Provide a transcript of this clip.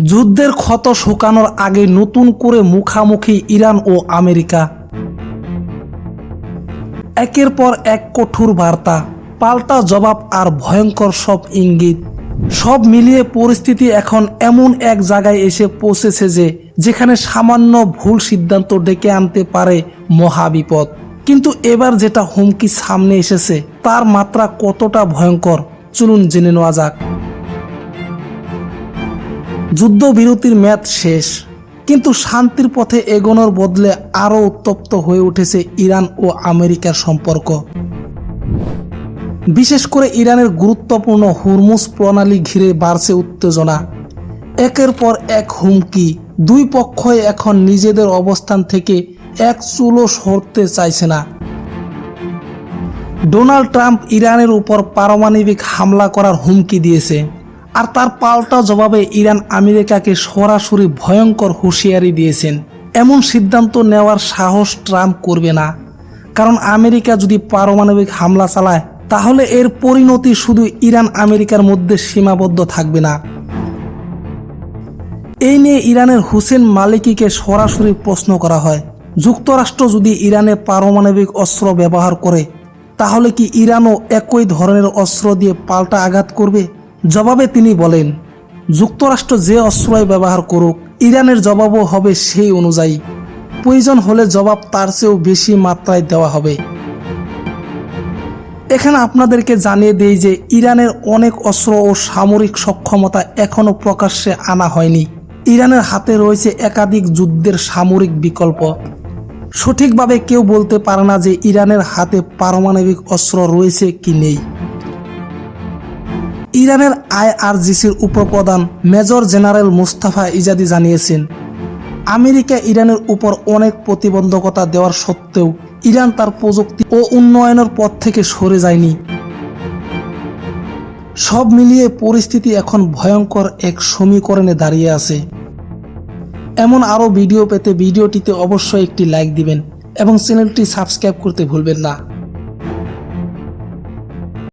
যুদ্ধের ক্ষত শুকানোর আগে নতুন করে মুখামুখি ইরান ও আমেরিকা। একের পর এক কঠোর বার্তা, পাল্টা জবাব আর ভয়ঙ্কর সব ইঙ্গিত। সব মিলিয়ে পরিস্থিতি এখন এমন এক জায়গায় এসে পৌঁছেছে যেখানে সামান্য ভুল সিদ্ধান্ত ডেকে আনতে পারে মহাবিপদ। কিন্তু এবার যেটা হুমকি সামনে এসেছে তার মাত্রা কতটা ভয়ঙ্কর, চলুন জেনে নেওয়া যাক। যুদ্ধবিরতির মেয়াদ শেষ, কিন্তু শান্তির পথে এগোনোর বদলে আরও উত্তপ্ত হয়ে উঠেছে ইরান ও আমেরিকার সম্পর্ক। বিশেষ করে ইরানের গুরুত্বপূর্ণ হুরমুজ প্রণালী ঘিরে বাড়ছে উত্তেজনা। একের পর এক হুমকি, দুই পক্ষই এখন নিজেদের অবস্থান থেকে এক চুলও সরতে চাইছে না। ডোনাল্ড ট্রাম্প ইরানের উপর পারমাণবিক হামলা করার হুমকি দিয়েছে, আর তার পাল্টা জবাবে ইরান আমেরিকাকে সরাসরি ভয়ঙ্কর হুঁশিয়ারি দিয়েছেন। এমন সিদ্ধান্ত নেওয়ার সাহস ট্রাম্প করবে না, কারণ আমেরিকা যদি পারমাণবিক হামলা চালায় তাহলে এর পরিণতি শুধু ইরান আমেরিকার মধ্যে সীমাবদ্ধ থাকবে না। এই নিয়ে ইরানের হুসেন মালিকিকে সরাসরি প্রশ্ন করা হয়, যুক্তরাষ্ট্র যদি ইরানে পারমাণবিক অস্ত্র ব্যবহার করে তাহলে কি ইরানও একই ধরনের অস্ত্র দিয়ে পাল্টা আঘাত করবে? জবাবে তিনি বলেন, যুক্তরাষ্ট্র যে অস্ত্রই ব্যবহার করুক ইরানের জবাবও হবে সেই অনুযায়ী। প্রয়োজন হলে জবাব তার চেয়েও বেশি মাত্রায় দেওয়া হবে। এখানে আপনাদেরকে জানিয়ে দেই যে ইরানের অনেক অস্ত্র ও সামরিক সক্ষমতা এখনও প্রকাশ্যে আনা হয়নি। ইরানের হাতে রয়েছে একাধিক যুদ্ধের সামরিক বিকল্প। সঠিকভাবে কেউ বলতে পারে না যে ইরানের হাতে পারমাণবিক অস্ত্র রয়েছে কি নেই। ইরানের IRGCর উপপ্রধান মেজর জেনারেল মুস্তাফা ইজাদি জানিয়েছেন, আমেরিকা ইরানের উপর অনেক প্রতিবন্ধকতা দেওয়ার সত্ত্বেও ইরান তার প্রযুক্তি ও উন্নয়নের পথ থেকে সরে যায়নি। সব মিলিয়ে পরিস্থিতি এখন ভয়ঙ্কর এক সমীকরণে দাঁড়িয়ে আছে। এমন আরও ভিডিও পেতে ভিডিওটিতে অবশ্যই একটি লাইক দিবেন এবং চ্যানেলটি সাবস্ক্রাইব করতে ভুলবেন না।